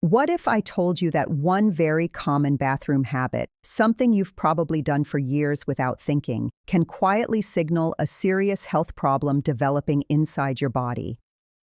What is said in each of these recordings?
What if I told you that one very common bathroom habit, something you've probably done for years without thinking, can quietly signal a serious health problem developing inside your body?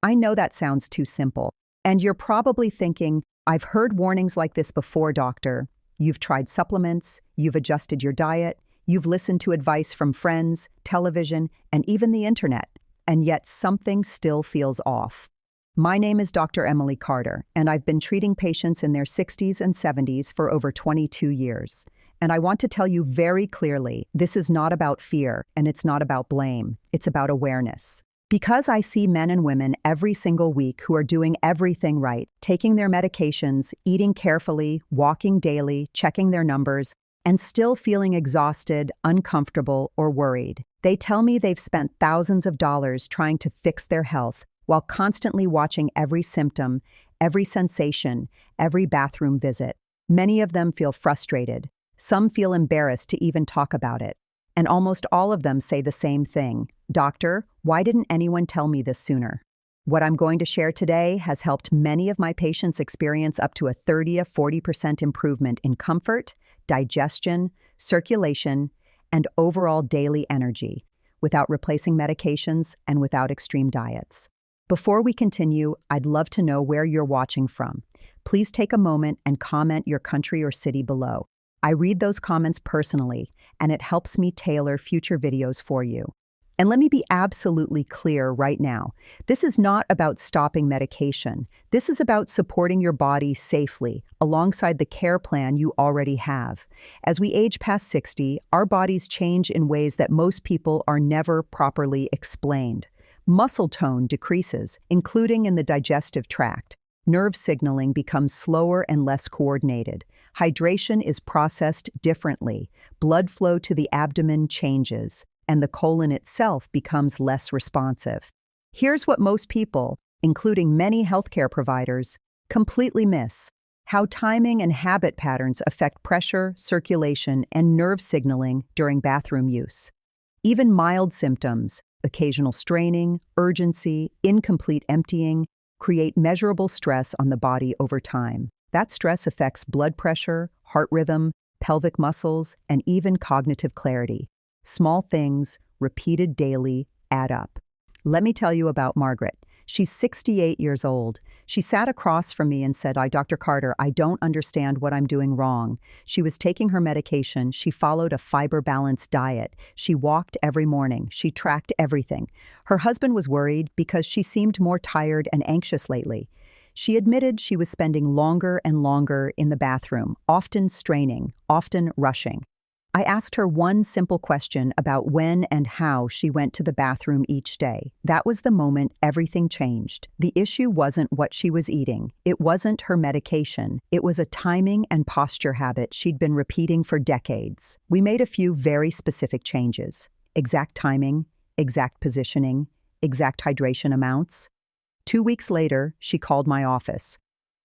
I know that sounds too simple, and you're probably thinking, I've heard warnings like this before, doctor. You've tried supplements, you've adjusted your diet, you've listened to advice from friends, television, and even the internet, and yet something still feels off. My name is Dr. Emily Carter, and I've been treating patients in their 60s and 70s for over 22 years. And I want to tell you very clearly, this is not about fear, and it's not about blame. It's about awareness. Because I see men and women every single week who are doing everything right, taking their medications, eating carefully, walking daily, checking their numbers, and still feeling exhausted, uncomfortable, or worried. They tell me they've spent thousands of dollars trying to fix their health, while constantly watching every symptom, every sensation, every bathroom visit. Many of them feel frustrated. Some feel embarrassed to even talk about it. And almost all of them say the same thing. Doctor, why didn't anyone tell me this sooner? What I'm going to share today has helped many of my patients experience up to a 30 to 40% improvement in comfort, digestion, circulation, and overall daily energy, without replacing medications and without extreme diets. Before we continue, I'd love to know where you're watching from. Please take a moment and comment your country or city below. I read those comments personally, and it helps me tailor future videos for you. And let me be absolutely clear right now. This is not about stopping medication. This is about supporting your body safely, alongside the care plan you already have. As we age past 60, our bodies change in ways that most people are never properly explained. Muscle tone decreases, including in the digestive tract. Nerve signaling becomes slower and less coordinated. Hydration is processed differently. Blood flow to the abdomen changes, and the colon itself becomes less responsive. Here's what most people, including many healthcare providers, completely miss: how timing and habit patterns affect pressure, circulation, and nerve signaling during bathroom use. Even mild symptoms, occasional straining, urgency, incomplete emptying, create measurable stress on the body over time. That stress affects blood pressure, heart rhythm, pelvic muscles, and even cognitive clarity. Small things, repeated daily, add up. Let me tell you about Margaret. She's 68 years old. She sat across from me and said, Dr. Carter, I don't understand what I'm doing wrong. She was taking her medication. She followed a fiber-balanced diet. She walked every morning. She tracked everything. Her husband was worried because she seemed more tired and anxious lately. She admitted she was spending longer and longer in the bathroom, often straining, often rushing. I asked her one simple question about when and how she went to the bathroom each day. That was the moment everything changed. The issue wasn't what she was eating. It wasn't her medication. It was a timing and posture habit she'd been repeating for decades. We made a few very specific changes: exact timing, exact positioning, exact hydration amounts. 2 weeks later, she called my office.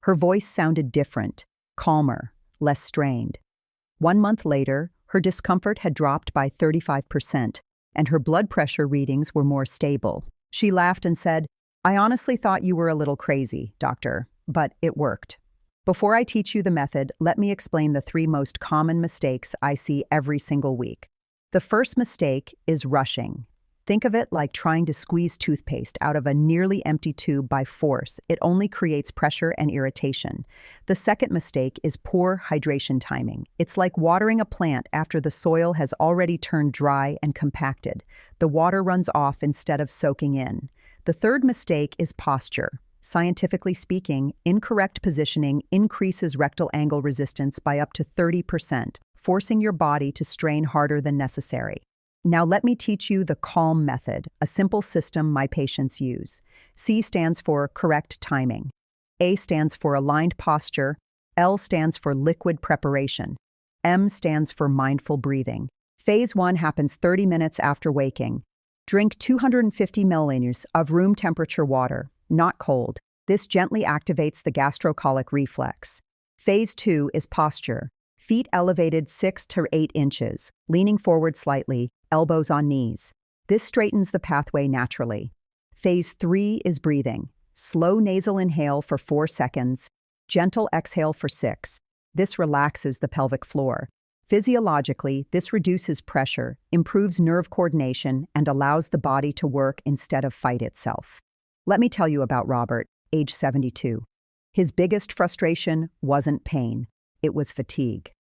Her voice sounded different, calmer, less strained. 1 month later, her discomfort had dropped by 35%, and her blood pressure readings were more stable. She laughed and said, I honestly thought you were a little crazy, doctor, but it worked. Before I teach you the method, let me explain the 3 most common mistakes I see every single week. The first mistake is rushing. Think of it like trying to squeeze toothpaste out of a nearly empty tube by force. It only creates pressure and irritation. The second mistake is poor hydration timing. It's like watering a plant after the soil has already turned dry and compacted. The water runs off instead of soaking in. The third mistake is posture. Scientifically speaking, incorrect positioning increases rectal angle resistance by up to 30%, forcing your body to strain harder than necessary. Now let me teach you the CALM method, a simple system my patients use. C stands for correct timing. A stands for aligned posture. L stands for liquid preparation. M stands for mindful breathing. Phase 1 happens 30 minutes after waking. Drink 250 milliliters of room temperature water, not cold. This gently activates the gastrocolic reflex. Phase 2 is posture. Feet elevated 6 to 8 inches, leaning forward slightly, elbows on knees. This straightens the pathway naturally. Phase 3 is breathing. Slow nasal inhale for 4 seconds. Gentle exhale for 6. This relaxes the pelvic floor. Physiologically, this reduces pressure, improves nerve coordination, and allows the body to work instead of fight itself. Let me tell you about Robert, age 72. His biggest frustration wasn't pain, it was fatigue.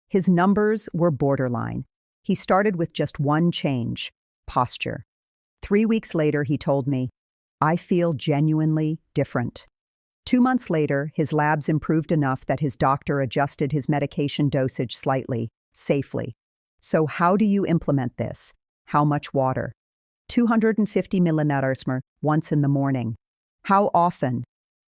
His numbers were borderline. He started with just one change: posture. 3 weeks later, he told me, "I feel genuinely different." 2 months later, his labs improved enough that his doctor adjusted his medication dosage slightly, safely. So how do you implement this? How much water? 250 milliliters once in the morning. How often?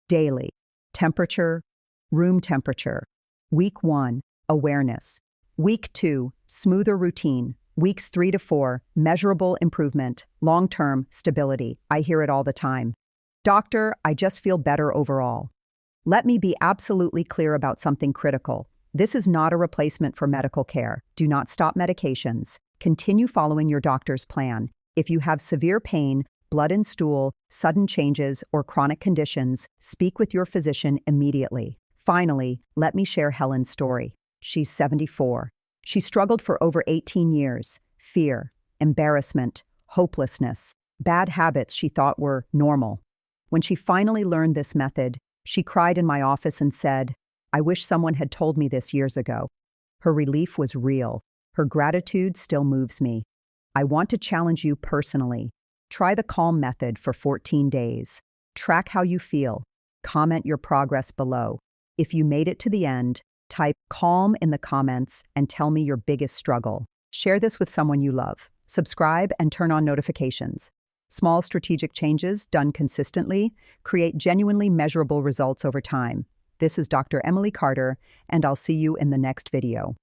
Daily. Temperature? Room temperature. Week 1, awareness. Week 2, smoother routine. Weeks 3 to 4, measurable improvement. Long-term, stability. I hear it all the time. "Doctor, I just feel better overall." Let me be absolutely clear about something critical. This is not a replacement for medical care. Do not stop medications. Continue following your doctor's plan. If you have severe pain, blood in stool, sudden changes, or chronic conditions, speak with your physician immediately. Finally, let me share Helen's story. She's 74. She struggled for over 18 years. Fear, embarrassment, hopelessness, bad habits she thought were normal. When she finally learned this method, she cried in my office and said, "I wish someone had told me this years ago." Her relief was real. Her gratitude still moves me. I want to challenge you personally. Try the CALM method for 14 days. Track how you feel. Comment your progress below. If you made it to the end, type CALM in the comments and tell me your biggest struggle. Share this with someone you love. Subscribe and turn on notifications. Small strategic changes done consistently create genuinely measurable results over time. This is Dr. Emily Carter, and I'll see you in the next video.